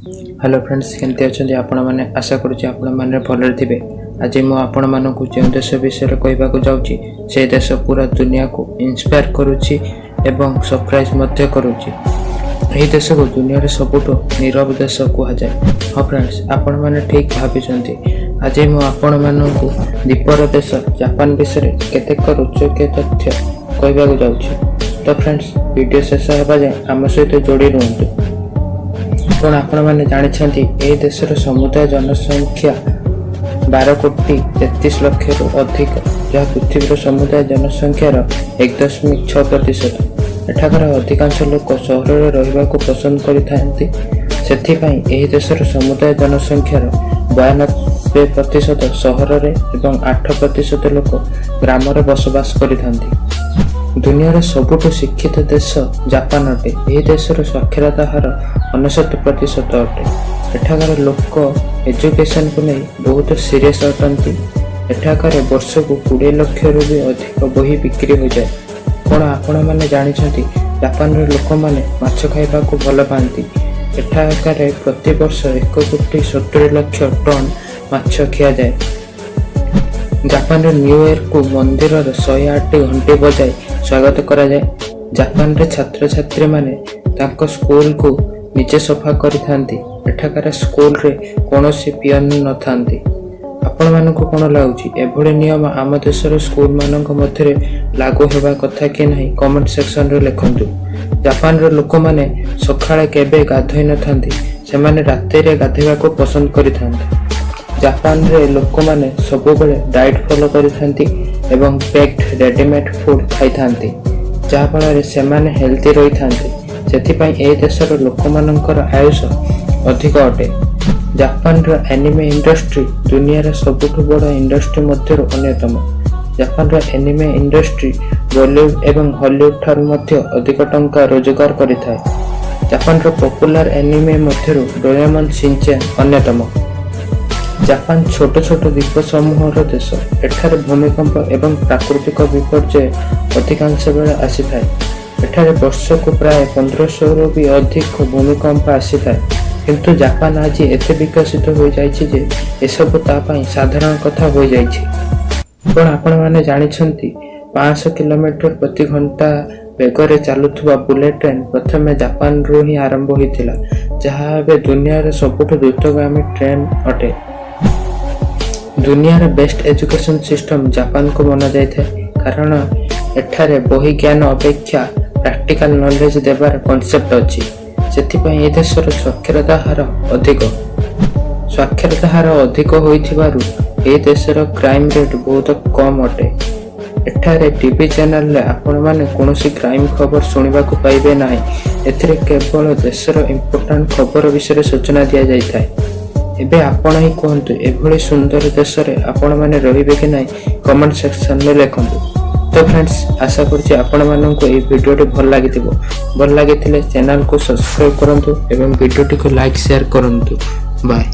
Hello friends, केमती अच्छे आपण मैंने आशा करुँचे आपण मैंने भलरे थे। आज मु आपण मानक जो देश विषय कहवाक जाऊँगी से देश पूरा दुनिया को इंस्पायर करुच्ची एवं सरप्राइज मध्य करुच्ची। यही देश को दुनिया रे सबुठ नीरव देश कहुए। हाँ फ्रेंड्स, आपण मैंने ठीक भावी। आज मु आपण मानक दीपर देश जापान विषय केतेक रोचक तथ्य कहवाक जाऊँगी। तो फ्रेंड्स, वीडियो शेष होगा जाए आम सहित जोड़ी रुहतु। कौन आपण मैंने जानते यह देशर समुदाय जनसंख्या 12,33,00,000 रु अधिक, जहाँ पृथ्वीर समुदाय जनसंख्यार 1.6%। एठाकर अधिकांश लोक सहर में रहिबा को पसंद करिथांती। सेथिपाई एही देशर समुदाय जनसंख्यार 92% सहर में एवं 8% लोक ग्राम में बसवास करिथांती। दुनिया सबुठ शिक्षित देश जापान अटे। यह देशर साक्षरता हार 99% अटे। एठाकार लोक एजुकेशन को नहीं बहुत सीरियस अटंती। एठाकार वर्ष को 20 लाख रु भी अधिक बही बिक्री हो जाए। कौन आपण मैंने जानते जापान लोक मैंने माछ खाइबा को भल पाती। एठाकार प्रति वर्ष 1,70,00,000 टन माछ खिया जाए। जापान न्यू ईयर को मंदिर 108 घंटे बजाय स्वागत करा जाए। जापान रे छात्र छात्री माने तांको स्कूल को निजे सफा करिथांती। एठाकार स्कूल रे कोनोसी पियन न थांती। आपण मानको कोन लागुची एभळे नियम आम देशर स्कूल मानक मध्य लागू हेबा कथा कि नहीं कमेंट सेक्शन रे लिखंतु। जापान रे लोक माने सखाळे केबे गाधोई न थांती, से माने राते रे गाधेबा को पसंद करिथांती। जापान रे लोक माने सब बेले डाइट फॉलो करिथांती एवं पैक्ड रेडीमेड फूड खाई थांती, जहा फल से माने हेल्थी रही थांती। सेथिपाई ए देशर लोक मानकर आयुष अधिक अटे। जापान रो एनिमे इंडस्ट्री दुनिया रे सबुठ बड़ इंडस्ट्री मध्य अन्यतम। जापान रो एनिमे इंडस्ट्री बॉलीवुड एवं हॉलीवुड ठार मध्य अधिक टंका रोजगार करिथाय। जापान रो पॉपुलर एनिमे मध्य डोरेमन शिनचैन अन्यतम। जापान छोट छोट द्वीप समूहर देश। एठारे भूमिकंप एवं प्राकृतिक विपर्यय अधिकांश बेले आसी थाए। एठारे वर्ष को प्राय 1500 रु भी अधिक भूमिकंप आसी थाए। किंतु जापान आज एते विकसित हो जाइछि जे एसबु ता पई साधारण कथा हो जाइछि। पण आपण माने जानिछंती 500 किलोमीटर प्रति घंटा बेगरे चलुथुवा बुलेट ट्रेन प्रथमे जापान रो ही आरंभ होइतिला, जहा एबे दुनिया रे सबुठ द्रुतगामी ट्रेन अटे। दुनिया रे बेस्ट एजुकेशन सिस्टम जापान को माना जाय थे, कारण एठारे बही ज्ञान अपेक्षा प्रैक्टिकल नॉलेज देबार कांसेप्ट अछि। सेथिपई ए देशर साक्षरता हार अधिक। साक्षरता हार अधिक होइथिबारु ए देशर क्राइम रेट बहुत कम अटे। एठारे टीवी चैनल रे आपण माने कोनोसी क्राइम खबर सुनिबा को पाइबे नाही। एथिरे केवल देशर इंपोर्टेंट खबर विषय सूचना दिया जाय थाए। एबे आपण ही कहंतु एभली सुंदर देश रे आपण माने रहिबे कि नाही कमेंट सेक्शन में लिखंतु। तो फ्रेंड्स, आशा करछि आपण माननकु ए वीडियो भल लागिथिबो। भल लागिथिले चैनल को सब्सक्राइब करंतु एवं वीडियो को लाइक शेयर करंतु। बाय।